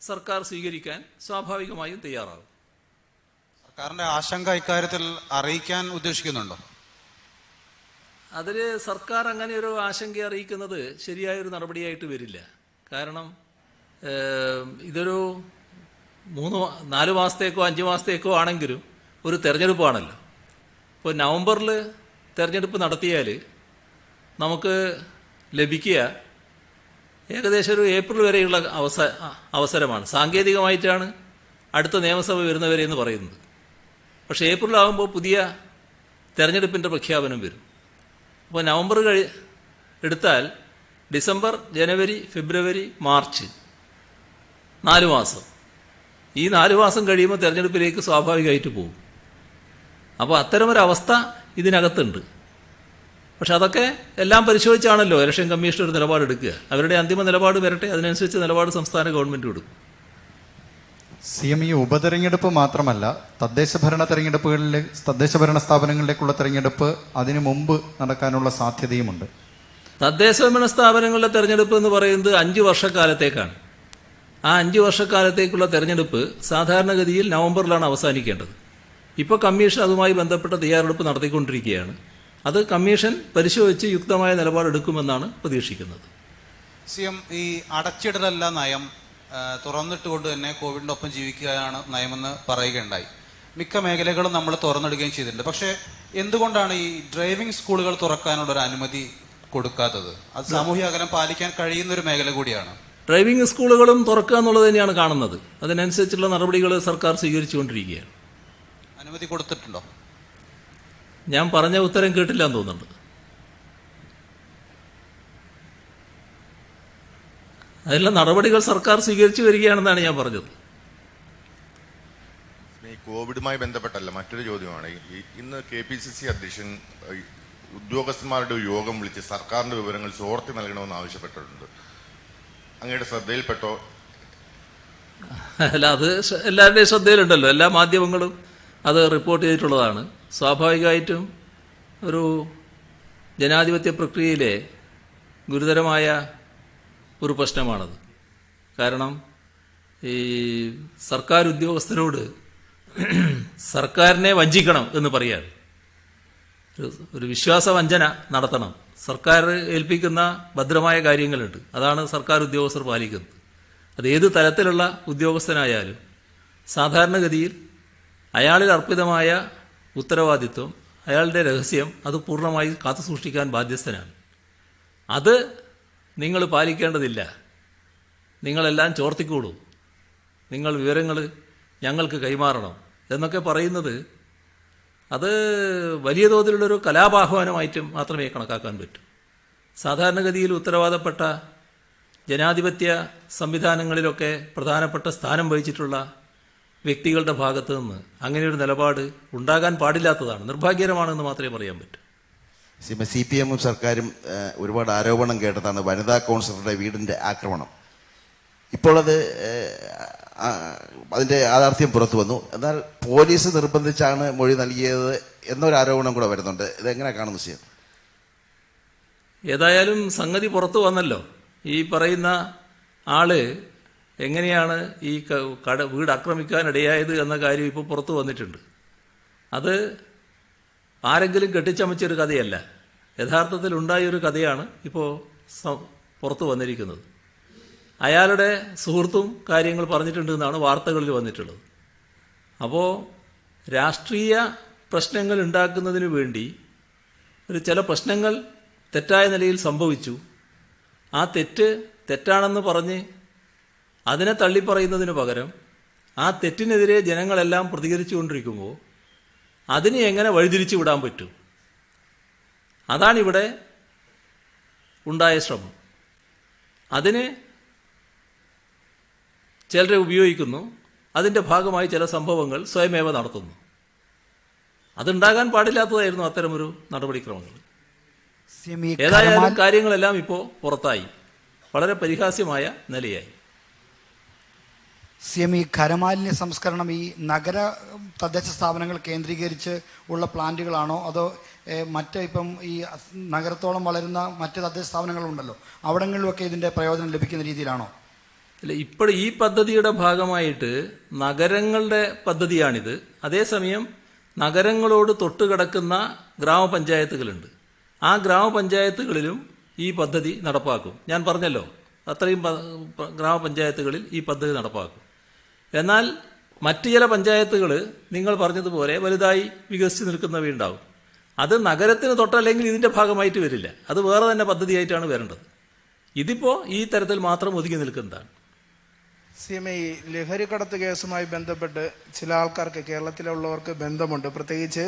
S1: സർക്കാർ സ്വീകരിക്കാൻ സ്വാഭാവികമായും തയ്യാറാകും.
S4: സർക്കാരിന്റെ ആശങ്ക ഇക്കാര്യത്തിൽ അറിയിക്കാൻ ഉദ്ദേശിക്കുന്നുണ്ടോ?
S1: അതിൽ സർക്കാർ അങ്ങനെ ഒരു ആശങ്ക അറിയിക്കുന്നത് ശരിയായൊരു നടപടിയായിട്ട് വരില്ല. കാരണം ഇതൊരു 3-4 മാസത്തേക്കോ 5 മാസത്തേക്കോ ആണെങ്കിലും ഒരു തെരഞ്ഞെടുപ്പാണല്ലോ. ഇപ്പോൾ നവംബറിൽ തെരഞ്ഞെടുപ്പ് നടത്തിയാൽ നമുക്ക് ലഭിക്കുക ഏകദേശം ഒരു ഏപ്രിൽ വരെയുള്ള അവസരമാണ്. സാങ്കേതികമായിട്ടാണ് അടുത്ത നിയമസഭ വരുന്നവരെ എന്ന് പറയുന്നത്. പക്ഷേ ഏപ്രിലാകുമ്പോൾ പുതിയ തെരഞ്ഞെടുപ്പിൻ്റെ പ്രഖ്യാപനം വരും. അപ്പോൾ നവംബർ എടുത്താൽ ഡിസംബർ, ജനുവരി, ഫെബ്രുവരി, മാർച്ച് 4 മാസം. ഈ 4 മാസം കഴിയുമ്പോൾ തെരഞ്ഞെടുപ്പിലേക്ക് സ്വാഭാവികമായിട്ട് പോകും. അപ്പോൾ അത്തരമൊരവസ്ഥ ഇതിനകത്തുണ്ട്. പക്ഷെ അതൊക്കെ എല്ലാം പരിശോധിച്ചാണല്ലോ ഇലക്ഷൻ കമ്മീഷൻ ഒരു നിലപാടെടുക്കുക. അവരുടെ അന്തിമ നിലപാട് വരട്ടെ, അതിനനുസരിച്ച് നിലപാട് സംസ്ഥാന ഗവൺമെൻറ് എടുക്കും.
S5: CM ഈ ഉപതെരഞ്ഞെടുപ്പ് മാത്രമല്ല, തദ്ദേശ ഭരണ സ്ഥാപനങ്ങളിലേക്കുള്ള തെരഞ്ഞെടുപ്പ് അതിനു മുമ്പ് നടക്കാനുള്ള സാധ്യതയുമുണ്ട്.
S1: തദ്ദേശ ഭരണ സ്ഥാപനങ്ങളുടെ തെരഞ്ഞെടുപ്പ് എന്ന് പറയുന്നത് 5 വർഷക്കാലത്തേക്കാണ്. ആ 5 വർഷക്കാലത്തേക്കുള്ള തെരഞ്ഞെടുപ്പ് സാധാരണഗതിയിൽ നവംബറിലാണ് അവസാനിക്കേണ്ടത്. ഇപ്പോൾ കമ്മീഷൻ അതുമായി ബന്ധപ്പെട്ട തയ്യാറെടുപ്പ് നടത്തിക്കൊണ്ടിരിക്കുകയാണ്. അത് കമ്മീഷൻ പരിശോധിച്ച് യുക്തമായ നിലപാടെടുക്കുമെന്നാണ് പ്രതീക്ഷിക്കുന്നത്.
S4: CM ഈ അടച്ചിടലല്ല നയം, തുറന്നിട്ടുകൊണ്ട് തന്നെ കോവിഡിനൊപ്പം ജീവിക്കുകയാണ് നയമെന്ന് പറയുകയുണ്ടായി. മിക്ക മേഖലകളും നമ്മൾ തുറന്നിടുകയും ചെയ്തിട്ടുണ്ട്. പക്ഷേ എന്തുകൊണ്ടാണ് ഈ ഡ്രൈവിംഗ് സ്കൂളുകൾ തുറക്കാനുള്ള ഒരു അനുമതി കൊടുക്കാത്തത്? അത് സാമൂഹ്യ അകലം പാലിക്കാൻ കഴിയുന്ന ഒരു മേഖല കൂടിയാണ്.
S1: ഡ്രൈവിംഗ് സ്കൂളുകളും തുറക്കുക എന്നുള്ളത് തന്നെയാണ് കാണുന്നത്. അതിനനുസരിച്ചുള്ള നടപടികൾ സർക്കാർ സ്വീകരിച്ചുകൊണ്ടിരിക്കുകയാണ്.
S4: അനുമതി കൊടുത്തിട്ടുണ്ടോ?
S1: ഞാൻ പറഞ്ഞ ഉത്തരം കേട്ടില്ല എന്ന് തോന്നുന്നുണ്ട്. അതിലുള്ള നടപടികൾ സർക്കാർ സ്വീകരിച്ചു വരികയാണെന്നാണ് ഞാൻ പറഞ്ഞത്.
S6: ഈ കോവിഡുമായി ബന്ധപ്പെട്ടല്ല, മറ്റൊരു ചോദ്യമാണ്. ഇന്ന് KPCC അധ്യക്ഷൻ ഉദ്യോഗസ്ഥന്മാരുടെ യോഗം വിളിച്ച് സർക്കാരിന്റെ വിവരങ്ങൾ ചോർത്തി നൽകണമെന്ന് ആവശ്യപ്പെട്ടിട്ടുണ്ട്. അങ്ങയുടെ ശ്രദ്ധയിൽപ്പെട്ടോ?
S1: അല്ല, അത് എല്ലാവരുടെയും ശ്രദ്ധയിലുണ്ടല്ലോ. എല്ലാ മാധ്യമങ്ങളും അത് റിപ്പോർട്ട് ചെയ്തിട്ടുള്ളതാണ്. സ്വാഭാവികമായിട്ടും ഒരു ജനാധിപത്യ പ്രക്രിയയിലെ ഗുരുതരമായ ഒരു പ്രശ്നമാണത്. കാരണം ഈ സർക്കാർ ഉദ്യോഗസ്ഥരോട് സർക്കാരിനെ വഞ്ചിക്കണം എന്ന് പറയാൻ, ഒരു വിശ്വാസവഞ്ചന നടത്തണം. സർക്കാർ ഏൽപ്പിക്കുന്ന ഭദ്രമായ കാര്യങ്ങളുണ്ട്, അതാണ് സർക്കാർ ഉദ്യോഗസ്ഥർ പാലിക്കുന്നത്. അത് ഏത് തലത്തിലുള്ള ഉദ്യോഗസ്ഥനായാലും സാധാരണഗതിയിൽ അയാളിൽ അർപ്പിതമായ ഉത്തരവാദിത്വം, അയാളുടെ രഹസ്യം അത് പൂർണ്ണമായി കാത്തുസൂക്ഷിക്കാൻ ബാധ്യസ്ഥനാണ്. അത് നിങ്ങൾ പാലിക്കേണ്ടതില്ല. നിങ്ങളെല്ലാം ചോർത്തിക്കോളൂ, നിങ്ങൾ വിവരങ്ങൾ ഞങ്ങൾക്ക് കൈമാറണം എന്നൊക്കെ പറയുന്നത് അത് വലിയ തോതിലുള്ളൊരു കലാപാഹ്വാനമായിട്ടും മാത്രമേ കണക്കാക്കാൻ പറ്റൂ. സാധാരണഗതിയിൽ ഉത്തരവാദപ്പെട്ട ജനാധിപത്യ സംവിധാനങ്ങളിലൊക്കെ പ്രധാനപ്പെട്ട സ്ഥാനം വഹിച്ചിട്ടുള്ള വ്യക്തികളുടെ ഭാഗത്ത് നിന്ന് അങ്ങനെയൊരു നിലപാട് ഉണ്ടാകാൻ പാടില്ലാത്തതാണ്, നിർഭാഗ്യകരമാണെന്ന് മാത്രമേ പറയാൻ പറ്റൂ.
S7: CPM-ഉം സർക്കാരും ഒരുപാട് ആരോപണം കേട്ടതാണ് വനിതാ കൗൺസിലറുടെ വീടിന്റെ ആക്രമണം. ഇപ്പോൾ അതിന്റെ യാഥാർത്ഥ്യം പുറത്തു വന്നു. എന്നാൽ പോലീസ് നിർബന്ധിച്ചാണ് മൊഴി നൽകിയത് എന്നൊരു ആരോപണം കൂടെ വരുന്നുണ്ട്. ഇതെങ്ങനെ കാണുന്നു CM?
S1: ഏതായാലും സംഗതി പുറത്തു വന്നല്ലോ. ഈ പറയുന്ന ആള് എങ്ങനെയാണ് ഈ വീട് ആക്രമിക്കാനിടയായത് എന്ന കാര്യം ഇപ്പോൾ പുറത്തു വന്നിട്ടുണ്ട്. അത് ആരെങ്കിലും കെട്ടിച്ചമച്ചൊരു കഥയല്ല, യഥാർത്ഥത്തിൽ ഉണ്ടായൊരു കഥയാണ് ഇപ്പോൾ പുറത്തു വന്നിരിക്കുന്നത്. അയാളുടെ സുഹൃത്തും കാര്യങ്ങൾ പറഞ്ഞിട്ടുണ്ട് എന്നാണ് വാർത്തകളിൽ വന്നിട്ടുള്ളത്. അപ്പോൾ രാഷ്ട്രീയ പ്രശ്നങ്ങൾ ഉണ്ടാക്കുന്നതിന് വേണ്ടി ചില പ്രശ്നങ്ങൾ തെറ്റായ നിലയിൽ സംഭവിച്ചു, ആ തെറ്റാണെന്ന് പറഞ്ഞ് അതിനെ തള്ളിപ്പറയുന്നതിന് പകരം ആ തെറ്റിനെതിരെ ജനങ്ങളെല്ലാം പ്രതികരിച്ചുകൊണ്ടിരിക്കുമ്പോൾ അതിനെ എങ്ങനെ വഴിതിരിച്ചു വിടാൻ പറ്റും? അതാണിവിടെ ഉണ്ടായ ശ്രമം. അതിന് ചിലരെ ഉപയോഗിക്കുന്നു, അതിൻ്റെ ഭാഗമായി ചില സംഭവങ്ങൾ സ്വയമേവ നടത്തുന്നു. അതുണ്ടാകാൻ പാടില്ലാത്തതായിരുന്നു അത്തരമൊരു നടപടിക്രമങ്ങൾ. ഏതായാലും കാര്യങ്ങളെല്ലാം ഇപ്പോൾ പുറത്തായി, വളരെ പരിഹാസ്യമായ നിലയായി.
S8: CM, ഈ ഖരമാലിന്യ സംസ്കരണം ഈ നഗര തദ്ദേശ സ്ഥാപനങ്ങൾ കേന്ദ്രീകരിച്ച് ഉള്ള പ്ലാന്റുകളാണോ അതോ ഇപ്പം ഈ നഗരത്തോളം വളരുന്ന മറ്റ് തദ്ദേശ സ്ഥാപനങ്ങളുണ്ടല്ലോ അവിടങ്ങളിലൊക്കെ ഇതിൻ്റെ പ്രയോജനം ലഭിക്കുന്ന രീതിയിലാണോ?
S1: അല്ല, ഇപ്പോൾ ഈ പദ്ധതിയുടെ ഭാഗമായിട്ട് നഗരങ്ങളുടെ പദ്ധതിയാണിത്. അതേസമയം നഗരങ്ങളോട് തൊട്ടുകിടക്കുന്ന ഗ്രാമപഞ്ചായത്തുകളുണ്ട്. ആ ഗ്രാമപഞ്ചായത്തുകളിലും ഈ പദ്ധതി നടപ്പാക്കും. ഞാൻ പറഞ്ഞല്ലോ, അത്രയും ഗ്രാമപഞ്ചായത്തുകളിൽ ഈ പദ്ധതി നടപ്പാക്കും. എന്നാൽ മറ്റ് ചില പഞ്ചായത്തുകൾ നിങ്ങൾ പറഞ്ഞതുപോലെ വലുതായി വികസിച്ച് നിൽക്കുന്നവയുണ്ടാവും. അത് നഗരത്തിന് തൊട്ടല്ലെങ്കിൽ ഇതിൻ്റെ ഭാഗമായിട്ട് വരില്ല, അത് വേറെ തന്നെ പദ്ധതിയായിട്ടാണ് വരേണ്ടത്. ഇതിപ്പോൾ ഈ തരത്തിൽ മാത്രം ഒതുങ്ങി നിൽക്കുന്നതാണ്.
S9: CMA ഈ ലഹരിക്കടത്ത് കേസുമായി ബന്ധപ്പെട്ട് ചില ആൾക്കാർക്ക് കേരളത്തിലുള്ളവർക്ക് ബന്ധമുണ്ട്. പ്രത്യേകിച്ച്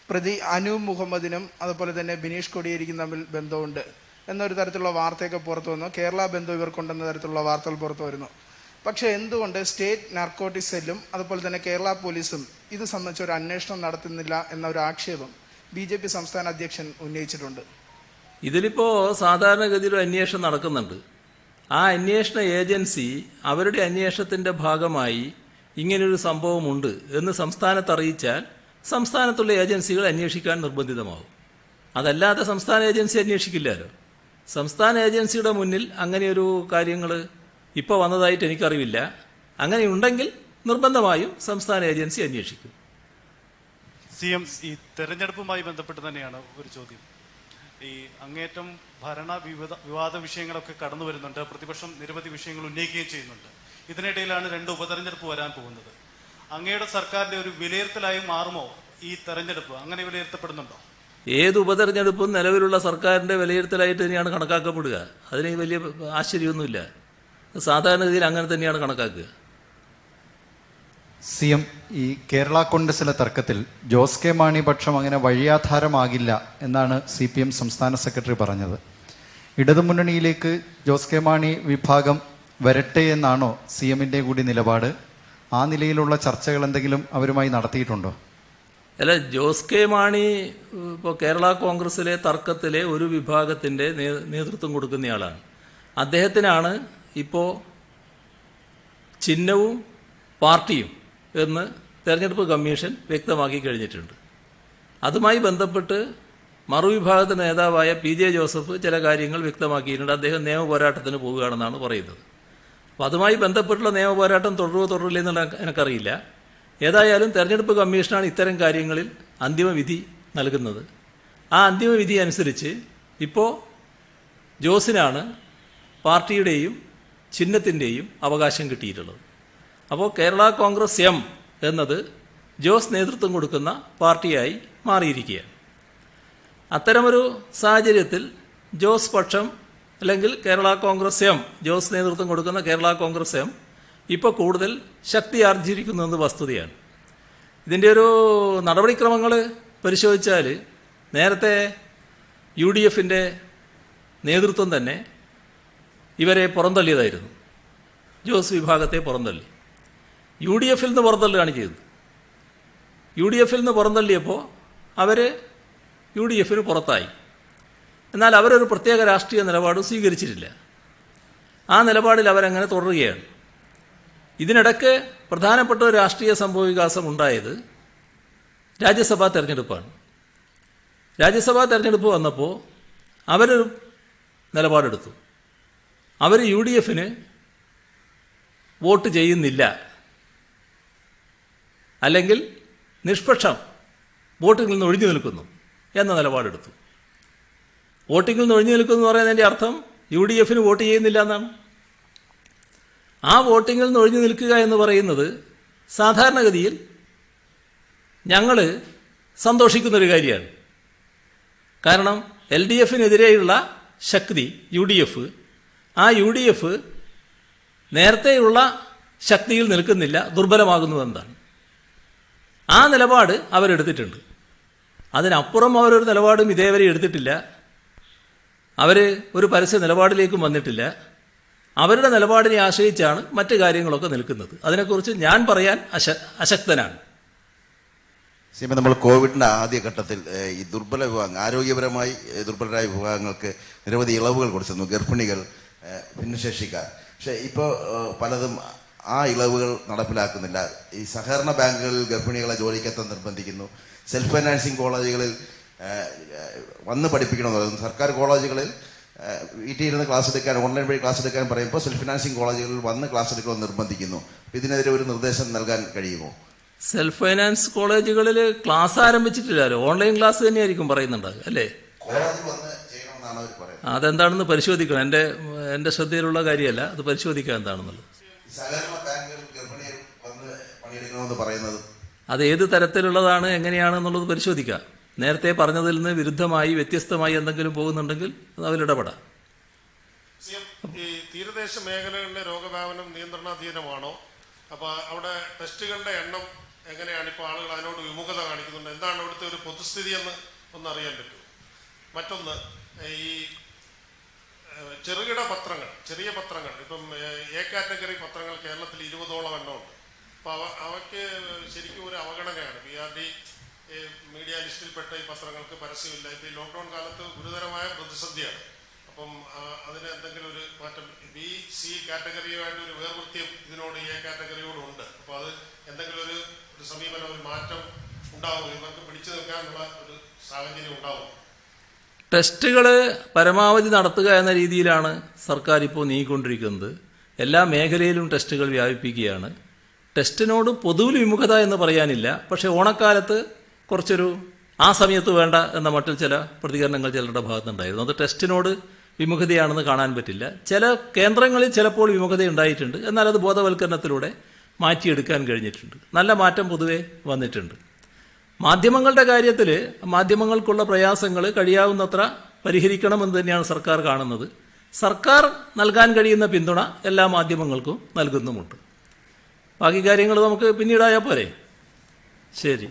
S9: പ്രതി അനൂപ് മുഹമ്മദിനും അതുപോലെ തന്നെ ബിനീഷ് കൊടിയേരിക്കും തമ്മിൽ ബന്ധമുണ്ട് എന്നൊരു തരത്തിലുള്ള വാർത്തയൊക്കെ പുറത്തു വന്നു. കേരള ബന്ധം ഇവർക്കുണ്ടെന്ന തരത്തിലുള്ള വാർത്തകൾ പുറത്തു വരുന്നു. പക്ഷേ എന്തുകൊണ്ട് സ്റ്റേറ്റ് നാർക്കോട്ടിക് സെല്ലും അതുപോലെ തന്നെ കേരള പോലീസും ഇത് സംബന്ധിച്ച് ഒരു അന്വേഷണം നടത്തുന്നില്ല എന്ന ഒരു ആക്ഷേപം BJP സംസ്ഥാന അധ്യക്ഷൻ ഉന്നയിച്ചിട്ടുണ്ട്.
S1: ഇതിലിപ്പോൾ സാധാരണഗതിയിൽ അന്വേഷണം നടക്കുന്നുണ്ട്. ആ അന്വേഷണ ഏജൻസി അവരുടെ അന്വേഷണത്തിൻ്റെ ഭാഗമായി ഇങ്ങനൊരു സംഭവമുണ്ട് എന്ന് സംസ്ഥാനത്ത് അറിയിച്ചാൽ സംസ്ഥാനത്തുള്ള ഏജൻസികൾ അന്വേഷിക്കാൻ നിർബന്ധിതമാവും. അതല്ലാതെ സംസ്ഥാന ഏജൻസി അന്വേഷിക്കില്ലല്ലോ. സംസ്ഥാന ഏജൻസിയുടെ മുന്നിൽ അങ്ങനെയൊരു കാര്യങ്ങൾ ഇപ്പോൾ വന്നതായിട്ട് എനിക്കറിവില്ല. അങ്ങനെയുണ്ടെങ്കിൽ നിർബന്ധമായും സംസ്ഥാന ഏജൻസി അന്വേഷിക്കും.
S10: CM, ഈ തെരഞ്ഞെടുപ്പുമായി ബന്ധപ്പെട്ട് തന്നെയാണ് ഒരു ചോദ്യം. ഈ അങ്ങേറ്റം വിവാദ വിഷയങ്ങളൊക്കെ കടന്നു വരുന്നുണ്ട്. പ്രതിപക്ഷം നിരവധി വിഷയങ്ങൾ ഉന്നയിക്കുകയും ചെയ്യുന്നുണ്ട്. ഇതിനിടയിലാണ് 2 ഉപതെരഞ്ഞെടുപ്പ് വരാൻ പോകുന്നത്. അങ്ങയുടെ സർക്കാരിന്റെ ഒരു വിലയിരുത്തലായി മാറുമോ ഈ തെരഞ്ഞെടുപ്പ്? അങ്ങനെ വിലയിരുത്തപ്പെടുന്നുണ്ടോ?
S1: ഏത് ഉപതെരഞ്ഞെടുപ്പും നിലവിലുള്ള സർക്കാരിൻ്റെ വിലയിരുത്തലായിട്ട് തന്നെയാണ് കണക്കാക്കപ്പെടുക. അതിന് വലിയ ആശ്ചര്യമൊന്നുമില്ല. സാധാരണഗതിയിൽ അങ്ങനെ തന്നെയാണ് കണക്കാക്കുക.
S5: CM, ഈ കേരള കോൺഗ്രസിലെ തർക്കത്തിൽ ജോസ് കെ മാണി പക്ഷം അങ്ങനെ വഴിയാധാരമാകില്ല എന്നാണ് CPM സംസ്ഥാന സെക്രട്ടറി പറഞ്ഞത്. ഇടതുമുന്നണിയിലേക്ക് ജോസ് കെ മാണി വിഭാഗം വരട്ടെ എന്നാണോ CMന്റെ കൂടി നിലപാട്? ആ നിലയിലുള്ള ചർച്ചകൾ എന്തെങ്കിലും അവരുമായി നടത്തിയിട്ടുണ്ടോ?
S1: അല്ല, ജോസ് കെ മാണി ഇപ്പോൾ കേരള കോൺഗ്രസിലെ തർക്കത്തിലെ ഒരു വിഭാഗത്തിൻ്റെ നേതൃത്വം കൊടുക്കുന്നയാളാണ്. അദ്ദേഹത്തിനാണ് ഇപ്പോൾ ചിഹ്നവും പാർട്ടിയും എന്ന് തെരഞ്ഞെടുപ്പ് കമ്മീഷൻ വ്യക്തമാക്കി കഴിഞ്ഞിട്ടുണ്ട്. അതുമായി ബന്ധപ്പെട്ട് മറുവിഭാഗത്തിൻ്റെ നേതാവായ PJ ജോസഫ് ചില കാര്യങ്ങൾ വ്യക്തമാക്കിയിട്ടുണ്ട്. അദ്ദേഹം നിയമപോരാട്ടത്തിന് പോവുകയാണെന്നാണ് പറയുന്നത്. അപ്പോൾ അതുമായി ബന്ധപ്പെട്ടുള്ള നിയമപോരാട്ടം തുടരുമോ എന്നുള്ള എനിക്കറിയില്ല. ഏതായാലും തെരഞ്ഞെടുപ്പ് കമ്മീഷനാണ് ഇത്തരം കാര്യങ്ങളിൽ അന്തിമവിധി നൽകുന്നത്. ആ അന്തിമവിധി അനുസരിച്ച് ഇപ്പോൾ ജോസിനാണ് പാർട്ടിയുടെയും ചിഹ്നത്തിൻ്റെയും അവകാശം കിട്ടിയിട്ടുള്ളത്. അപ്പോൾ കേരള കോൺഗ്രസ് എം എന്നത് ജോസ് നേതൃത്വം കൊടുക്കുന്ന പാർട്ടിയായി മാറിയിരിക്കുകയാണ്. അത്തരമൊരു സാഹചര്യത്തിൽ ജോസ് പക്ഷം അല്ലെങ്കിൽ കേരള കോൺഗ്രസ് എം, ജോസ് നേതൃത്വം കൊടുക്കുന്ന കേരള കോൺഗ്രസ് എം ഇപ്പോൾ കൂടുതൽ ശക്തി ആർജിച്ചിരിക്കുന്നെന്ന് വസ്തുതയാണ്. ഇതിൻ്റെ ഒരു നടപടിക്രമങ്ങൾ പരിശോധിച്ചാൽ നേരത്തെ UDFൻ്റെ നേതൃത്വം തന്നെ ഇവരെ പുറന്തള്ളിയതായിരുന്നു. ജോസ് വിഭാഗത്തെ പുറന്തള്ളി. UDFൽ നിന്ന് പുറന്തള്ളുകയാണ് ചെയ്തത്. UDFൽ നിന്ന് പുറന്തള്ളിയപ്പോൾ അവർ UDFന് പുറത്തായി. എന്നാൽ അവരൊരു പ്രത്യേക രാഷ്ട്രീയ നിലപാട് സ്വീകരിച്ചിട്ടില്ല. ആ നിലപാടിൽ അവരങ്ങനെ തുടരുകയാണ്. ഇതിനിടയ്ക്ക് പ്രധാനപ്പെട്ട ഒരു രാഷ്ട്രീയ സംഭവവികാസം ഉണ്ടായത് രാജ്യസഭാ തെരഞ്ഞെടുപ്പാണ്. രാജ്യസഭാ തെരഞ്ഞെടുപ്പ് വന്നപ്പോൾ അവരൊരു നിലപാടെടുത്തു. അവർ UDFന് വോട്ട് ചെയ്യുന്നില്ല, അല്ലെങ്കിൽ നിഷ്പക്ഷം വോട്ടിങ്ങിൽ നിന്ന് ഒഴിഞ്ഞു നിൽക്കുന്നു എന്ന നിലപാടെടുത്തു. വോട്ടിങ്ങിൽ നിന്ന് ഒഴിഞ്ഞു നിൽക്കുന്നു എന്ന് പറയുന്നതിൻ്റെ അർത്ഥം UDFന് വോട്ട് ചെയ്യുന്നില്ല എന്നാണ്. ആ വോട്ടിങ്ങിൽ നിന്ന് ഒഴിഞ്ഞു നിൽക്കുക എന്ന് പറയുന്നത് സാധാരണഗതിയിൽ ഞങ്ങൾ സന്തോഷിക്കുന്നൊരു കാര്യമാണ്. കാരണം LDFനെതിരെയുള്ള ശക്തി UDF, ആ UDF നേരത്തെയുള്ള ശക്തിയിൽ നിൽക്കുന്നില്ല, ദുർബലമാകുന്നു എന്നതാണ്. ആ നിലപാട് അവരെടുത്തിട്ടുണ്ട്. അതിനപ്പുറം അവരൊരു നിലപാടും ഇതേവരെ എടുത്തിട്ടില്ല. അവർ ഒരു പരസ്യ നിലപാടിലേക്കും വന്നിട്ടില്ല. അവരുടെ നിലപാടിനെ ആശ്രയിച്ചാണ് മറ്റു കാര്യങ്ങളൊക്കെ നിൽക്കുന്നത്. അതിനെക്കുറിച്ച് ഞാൻ പറയാൻ അശക്തനാണ്.
S7: നമ്മൾ കോവിഡിന്റെ ആദ്യഘട്ടത്തിൽ ഈ ദുർബല വിഭാഗങ്ങൾ, ആരോഗ്യപരമായി ദുർബലരായ വിഭാഗങ്ങൾക്ക് നിരവധി ഇളവുകൾ കൊടുത്തിരുന്നു. ഗർഭിണികൾ, ഭിന്നശേഷിക്കാർ. പക്ഷെ ഇപ്പോൾ പലതും ആ ഇളവുകൾ നടപ്പിലാക്കുന്നില്ല. ഈ സഹകരണ ബാങ്കുകളിൽ ഗർഭിണികളെ ജോലിക്കെത്താൻ നിർബന്ധിക്കുന്നു. സെൽഫ് ഫൈനാൻസിങ് കോളേജുകളിൽ വന്ന് പഠിപ്പിക്കണമെന്ന് പറയുന്നു. സർക്കാർ കോളേജുകളിൽ വീട്ടിൽ ഇരുന്ന് ക്ലാസ് എടുക്കാൻ, ഓൺലൈൻ വഴി ക്ലാസ് എടുക്കാൻ പറയുമ്പോൾ സെൽഫ് ഫൈനാൻസിങ് കോളേജുകളിൽ വന്ന് ക്ലാസ് എടുക്കണമെന്ന് നിർബന്ധിക്കുന്നു. ഇതിനെതിരെ ഒരു നിർദ്ദേശം നൽകാൻ കഴിയുമോ?
S1: സെൽഫ് ഫൈനാൻസ് കോളേജുകളിൽ ക്ലാസ് ആരംഭിച്ചിട്ടില്ലല്ലോ, ഓൺലൈൻ ക്ലാസ് തന്നെയായിരിക്കും പറയുന്നുണ്ടാകുക അല്ലേ? അതെന്താണെന്ന് പരിശോധിക്കണം. എൻ്റെ ശ്രദ്ധയിലുള്ള കാര്യമല്ല, അത് പരിശോധിക്കുക എന്താണെന്നുള്ളത്. അത് ഏത് തരത്തിലുള്ളതാണ്, എങ്ങനെയാണെന്നുള്ളത് പരിശോധിക്കാം. നേരത്തെ പറഞ്ഞതിൽ നിന്ന് വിരുദ്ധമായി വ്യത്യസ്തമായി എന്തെങ്കിലും പോകുന്നുണ്ടെങ്കിൽ അത് അതിലിടപെടാം.
S11: ഈ തീരദേശ മേഖലകളിലെ രോഗവ്യാപനം നിയന്ത്രണാധീനമാണോ? അപ്പോൾ അവിടെ ടെസ്റ്റുകളുടെ എണ്ണം എങ്ങനെയാണ്? ഇപ്പോൾ ആളുകൾ അതിനോട് വിമുഖത കാണിക്കുന്നുണ്ട്. എന്താണ് അവിടുത്തെ ഒരു പൊതുസ്ഥിതി എന്ന് ഒന്നറിയാൻ പറ്റുമോ? മറ്റൊന്ന്, ഈ ചെറുകിട പത്രങ്ങൾ, ചെറിയ പത്രങ്ങൾ, ഇപ്പം എ കാറ്റഗറി പത്രങ്ങൾ കേരളത്തിൽ 20ഓളം എണ്ണമുണ്ട്. അപ്പോൾ അവയ്ക്ക് ശരിക്കും ഒരു അവഗണനയാണ്. PRD മീഡിയ ലിസ്റ്റിൽപ്പെട്ട ഈ പത്രങ്ങൾക്ക് പരസ്യമില്ല. ഇപ്പോൾ ഈ ലോക്ക്ഡൗൺ കാലത്ത് ഗുരുതരമായ പ്രതിസന്ധിയാണ്. അപ്പം അതിന് എന്തെങ്കിലും ഒരു മാറ്റം, B, C കാറ്റഗറിയുമായിട്ട് ഒരു വേർവൃത്യം ഇതിനോട് A കാറ്റഗറിയോടുണ്ട്. അപ്പോൾ അത് എന്തെങ്കിലും ഒരു സമീപനം, ഒരു മാറ്റം ഉണ്ടാവും, ഇവർക്ക് പിടിച്ചു നിൽക്കാനുള്ള ഒരു സാഹചര്യം ഉണ്ടാവും?
S1: ടെസ്റ്റുകൾ പരമാവധി നടത്തുക എന്ന രീതിയിലാണ് സർക്കാർ ഇപ്പോൾ നീങ്ങിക്കൊണ്ടിരിക്കുന്നത്. എല്ലാ മേഖലയിലും ടെസ്റ്റുകൾ വ്യാപിപ്പിക്കുകയാണ്. ടെസ്റ്റിനോട് പൊതുവിൽ വിമുഖത എന്ന് പറയാനില്ല. പക്ഷേ ഓണക്കാലത്ത് കുറച്ചൊരു ആ സമയത്ത് വേണ്ട എന്ന മട്ടിൽ ചില പ്രതികരണങ്ങൾ ചിലരുടെ ഭാഗത്തുണ്ടായിരുന്നു. അത് ടെസ്റ്റിനോട് വിമുഖതയാണെന്ന് കാണാൻ പറ്റില്ല. ചില കേന്ദ്രങ്ങളിൽ ചിലപ്പോൾ വിമുഖത ഉണ്ടായിട്ടുണ്ട്. എന്നാൽ അത് ബോധവൽക്കരണത്തിലൂടെ മാറ്റിയെടുക്കാൻ കഴിഞ്ഞിട്ടുണ്ട്. നല്ല മാറ്റം പൊതുവെ വന്നിട്ടുണ്ട്. മാധ്യമങ്ങളുടെ കാര്യത്തിൽ മാധ്യമങ്ങൾക്കുള്ള പ്രയാസങ്ങൾ കഴിയാവുന്നത്ര പരിഹരിക്കണമെന്ന് തന്നെയാണ് സർക്കാർ കാണുന്നത്. സർക്കാർ നൽകാൻ കഴിയുന്ന പിന്തുണ എല്ലാ മാധ്യമങ്ങൾക്കും നൽകുന്നുമുണ്ട്. ബാക്കി കാര്യങ്ങൾ നമുക്ക് പിന്നീടായാൽ പോരെ. ശരി.